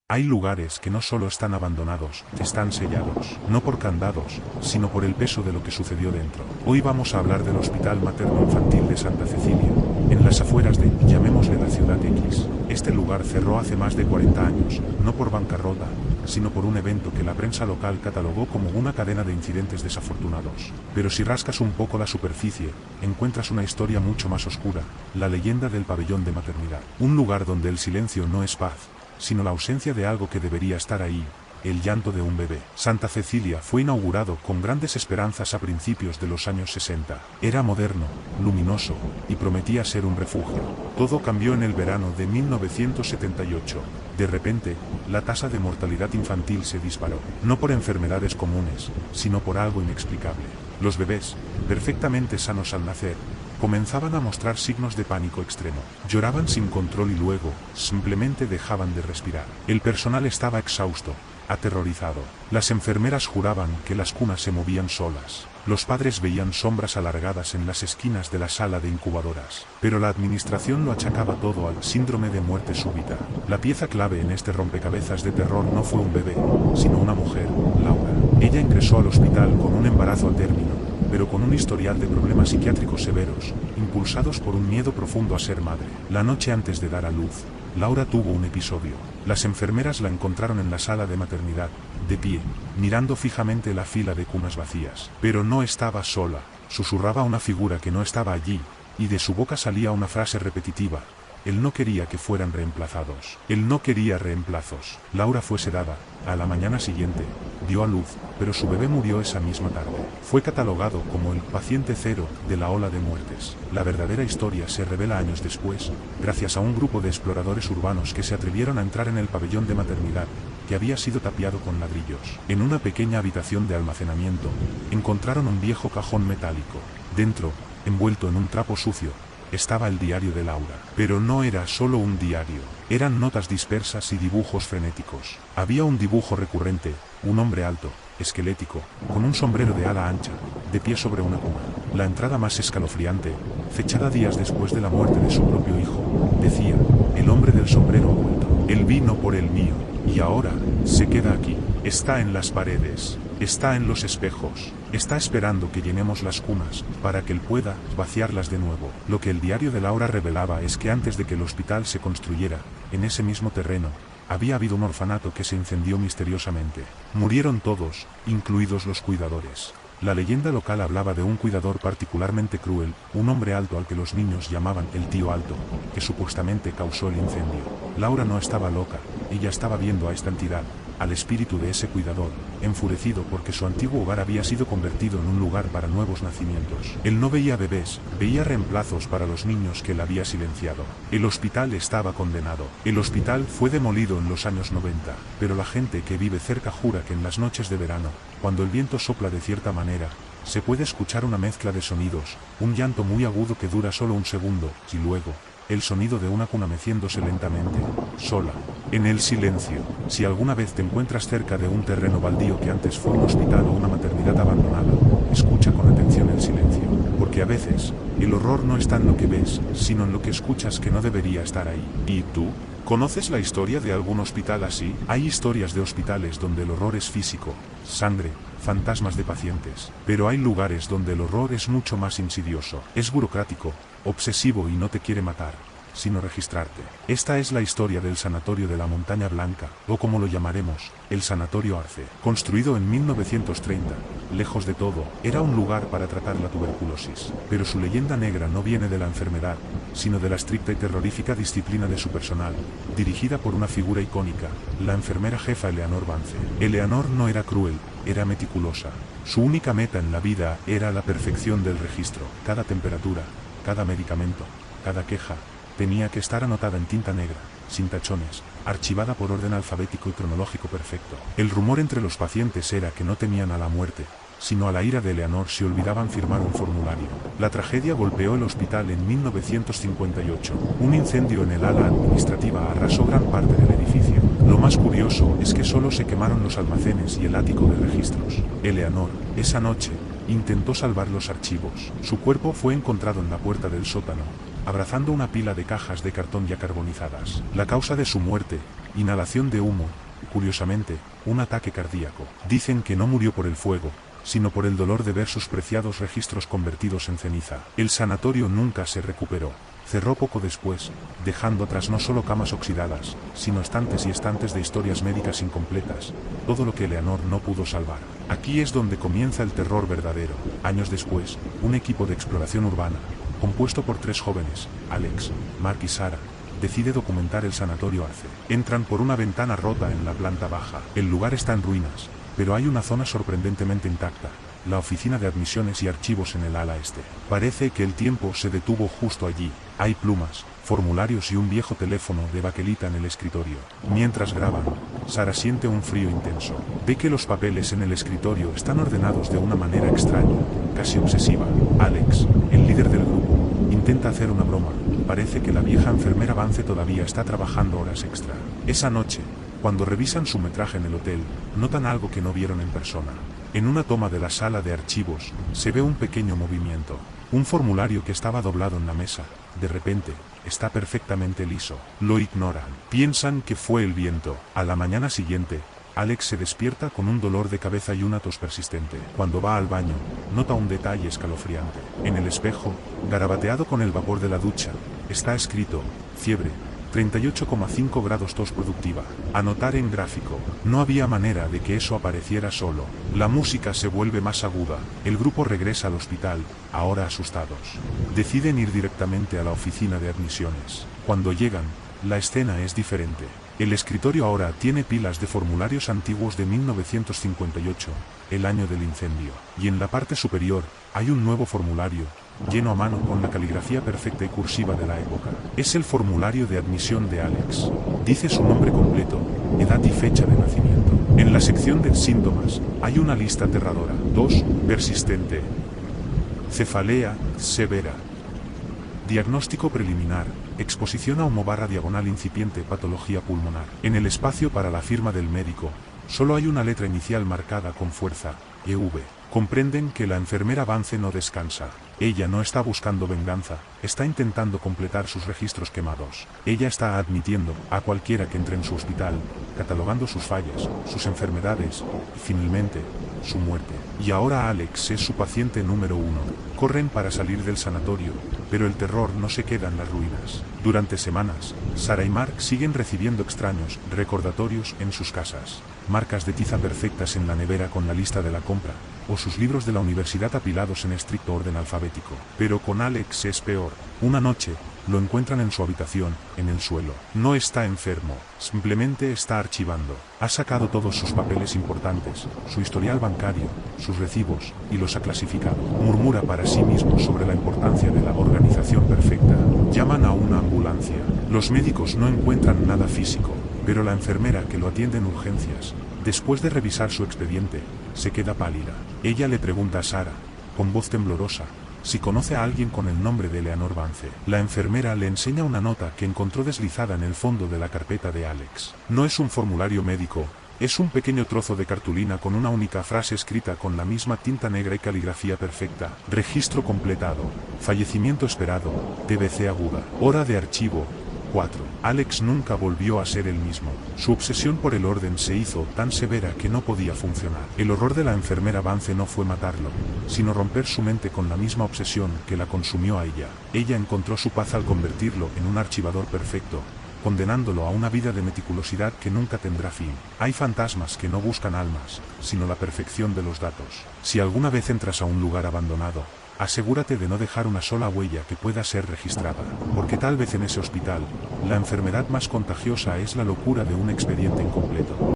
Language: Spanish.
Hay lugares que no solo están abandonados, están sellados, no por candados, sino por el peso de lo que sucedió dentro. Hoy vamos a hablar del Hospital Materno-Infantil de Santa Cecilia, en las afueras de, llamémosle la Ciudad X. Este lugar cerró hace más de 40 años, no por bancarrota, sino por un evento que la prensa local catalogó como una cadena de incidentes desafortunados. Pero si rascas un poco la superficie, encuentras una historia mucho más oscura, la leyenda del pabellón de maternidad. Un lugar donde el silencio no es paz, sino la ausencia de algo que debería estar ahí, el llanto de un bebé. Santa Cecilia fue inaugurado con grandes esperanzas a principios de los años 60. Era moderno, luminoso, y prometía ser un refugio. Todo cambió en el verano de 1978. De repente, la tasa de mortalidad infantil se disparó. No por enfermedades comunes, sino por algo inexplicable. Los bebés, perfectamente sanos al nacer, comenzaban a mostrar signos de pánico extremo. Lloraban sin control y luego, simplemente dejaban de respirar. El personal estaba exhausto, aterrorizado. Las enfermeras juraban que las cunas se movían solas. Los padres veían sombras alargadas en las esquinas de la sala de incubadoras. Pero la administración lo achacaba todo al síndrome de muerte súbita. La pieza clave en este rompecabezas de terror no fue un bebé, sino una mujer, Laura. Ella ingresó al hospital con un embarazo a término, pero con un historial de problemas psiquiátricos severos, impulsados por un miedo profundo a ser madre. La noche antes de dar a luz, Laura tuvo un episodio. Las enfermeras la encontraron en la sala de maternidad, de pie, mirando fijamente la fila de cunas vacías. Pero no estaba sola, susurraba una figura que no estaba allí, y de su boca salía una frase repetitiva. Él no quería que fueran reemplazados. Él no quería reemplazos. Laura fue sedada. A la mañana siguiente, dio a luz, pero su bebé murió esa misma tarde. Fue catalogado como el paciente cero de la ola de muertes. La verdadera historia se revela años después, gracias a un grupo de exploradores urbanos que se atrevieron a entrar en el pabellón de maternidad, que había sido tapiado con ladrillos. En una pequeña habitación de almacenamiento, encontraron un viejo cajón metálico. Dentro, envuelto en un trapo sucio, estaba el diario de Laura. Pero no era solo un diario, eran notas dispersas y dibujos frenéticos. Había un dibujo recurrente, un hombre alto, esquelético, con un sombrero de ala ancha, de pie sobre una cuna. La entrada más escalofriante, fechada días después de la muerte de su propio hijo, decía: el hombre del sombrero ha vuelto. Él vino por el mío, y ahora, se queda aquí. Está en las paredes, está en los espejos, está esperando que llenemos las cunas, para que él pueda vaciarlas de nuevo. Lo que el diario de Laura revelaba es que antes de que el hospital se construyera, en ese mismo terreno, había habido un orfanato que se incendió misteriosamente. Murieron todos, incluidos los cuidadores. La leyenda local hablaba de un cuidador particularmente cruel, un hombre alto al que los niños llamaban el tío alto, que supuestamente causó el incendio. Laura no estaba loca, ella estaba viendo a esta entidad, al espíritu de ese cuidador, enfurecido porque su antiguo hogar había sido convertido en un lugar para nuevos nacimientos. Él no veía bebés, veía reemplazos para los niños que él había silenciado. El hospital estaba condenado. El hospital fue demolido en los años 90, pero la gente que vive cerca jura que en las noches de verano, cuando el viento sopla de cierta manera, se puede escuchar una mezcla de sonidos, un llanto muy agudo que dura solo un segundo, y luego, el sonido de una cuna meciéndose lentamente, sola, en el silencio. Si alguna vez te encuentras cerca de un terreno baldío que antes fue un hospital o una maternidad abandonada, escucha con atención el silencio, porque a veces, el horror no está en lo que ves, sino en lo que escuchas que no debería estar ahí. ¿Y tú? ¿Conoces la historia de algún hospital así? Hay historias de hospitales donde el horror es físico, sangre, fantasmas de pacientes. Pero hay lugares donde el horror es mucho más insidioso. Es burocrático, obsesivo y no te quiere matar, sino registrarte. Esta es la historia del Sanatorio de la Montaña Blanca, o como lo llamaremos, el Sanatorio Arce. Construido en 1930, lejos de todo, era un lugar para tratar la tuberculosis. Pero su leyenda negra no viene de la enfermedad, sino de la estricta y terrorífica disciplina de su personal, dirigida por una figura icónica, la enfermera jefa Eleanor Vance. Eleanor no era cruel, era meticulosa. Su única meta en la vida era la perfección del registro. Cada temperatura, cada medicamento, cada queja, tenía que estar anotada en tinta negra, sin tachones, archivada por orden alfabético y cronológico perfecto. El rumor entre los pacientes era que no temían a la muerte, sino a la ira de Eleanor si olvidaban firmar un formulario. La tragedia golpeó el hospital en 1958. Un incendio en el ala administrativa arrasó gran parte del edificio. Lo más curioso es que solo se quemaron los almacenes y el ático de registros. Eleanor, esa noche, intentó salvar los archivos. Su cuerpo fue encontrado en la puerta del sótano, abrazando una pila de cajas de cartón ya carbonizadas. La causa de su muerte, inhalación de humo, curiosamente, un ataque cardíaco. Dicen que no murió por el fuego, sino por el dolor de ver sus preciados registros convertidos en ceniza. El sanatorio nunca se recuperó. Cerró poco después, dejando atrás no solo camas oxidadas, sino estantes y estantes de historias médicas incompletas, todo lo que Eleanor no pudo salvar. Aquí es donde comienza el terror verdadero. Años después, un equipo de exploración urbana, compuesto por 3 jóvenes, Alex, Mark y Sarah, decide documentar el sanatorio Arce. Entran por una ventana rota en la planta baja. El lugar está en ruinas, pero hay una zona sorprendentemente intacta, la oficina de admisiones y archivos en el ala este. Parece que el tiempo se detuvo justo allí. Hay plumas, formularios y un viejo teléfono de baquelita en el escritorio. Mientras graban, Sarah siente un frío intenso. Ve que los papeles en el escritorio están ordenados de una manera extraña, casi obsesiva. Alex, el líder del grupo, intenta hacer una broma. Parece que la vieja enfermera Vance todavía está trabajando horas extra. Esa noche, cuando revisan su metraje en el hotel, notan algo que no vieron en persona. En una toma de la sala de archivos, se ve un pequeño movimiento. Un formulario que estaba doblado en la mesa, de repente, está perfectamente liso. Lo ignoran. Piensan que fue el viento. A la mañana siguiente, Alex se despierta con un dolor de cabeza y una tos persistente. Cuando va al baño, nota un detalle escalofriante. En el espejo, garabateado con el vapor de la ducha, está escrito: fiebre, 38,5 grados, tos productiva. Anotar en gráfico. No había manera de que eso apareciera solo. La música se vuelve más aguda. El grupo regresa al hospital, ahora asustados. Deciden ir directamente a la oficina de admisiones. Cuando llegan, la escena es diferente. El escritorio ahora tiene pilas de formularios antiguos de 1958, el año del incendio. Y en la parte superior, hay un nuevo formulario, lleno a mano con la caligrafía perfecta y cursiva de la época. Es el formulario de admisión de Alex. Dice su nombre completo, edad y fecha de nacimiento. En la sección de síntomas, hay una lista aterradora. 2. Persistente. Cefalea severa. Diagnóstico preliminar, exposición a humo/diagonal incipiente, patología pulmonar. En el espacio para la firma del médico, solo hay una letra inicial marcada con fuerza, EV. Comprenden que la enfermera Vance no descansa. Ella no está buscando venganza, está intentando completar sus registros quemados. Ella está admitiendo a cualquiera que entre en su hospital, catalogando sus fallas, sus enfermedades, y finalmente, su muerte. Y ahora Alex es su paciente número 1. Corren para salir del sanatorio, pero el terror no se queda en las ruinas. Durante semanas, Sarah y Mark siguen recibiendo extraños recordatorios en sus casas. Marcas de tiza perfectas en la nevera con la lista de la compra, o sus libros de la universidad apilados en estricto orden alfabético. Pero con Alex es peor. Una noche, lo encuentran en su habitación, en el suelo. No está enfermo, simplemente está archivando. Ha sacado todos sus papeles importantes, su historial bancario, sus recibos, y los ha clasificado. Murmura para sí mismo sobre la importancia de la organización perfecta. Llaman a una ambulancia. Los médicos no encuentran nada físico, pero la enfermera que lo atiende en urgencias, después de revisar su expediente, se queda pálida. Ella le pregunta a Sarah, con voz temblorosa, si conoce a alguien con el nombre de Eleanor Vance. La enfermera le enseña una nota que encontró deslizada en el fondo de la carpeta de Alex. No es un formulario médico, es un pequeño trozo de cartulina con una única frase escrita con la misma tinta negra y caligrafía perfecta. Registro completado. Fallecimiento esperado. TBC aguda. Hora de archivo. 4. Alex nunca volvió a ser el mismo. Su obsesión por el orden se hizo tan severa que no podía funcionar. El horror de la enfermera Vance no fue matarlo, sino romper su mente con la misma obsesión que la consumió a ella. Ella encontró su paz al convertirlo en un archivador perfecto, condenándolo a una vida de meticulosidad que nunca tendrá fin. Hay fantasmas que no buscan almas, sino la perfección de los datos. Si alguna vez entras a un lugar abandonado, asegúrate de no dejar una sola huella que pueda ser registrada, porque tal vez en ese hospital, la enfermedad más contagiosa es la locura de un expediente incompleto.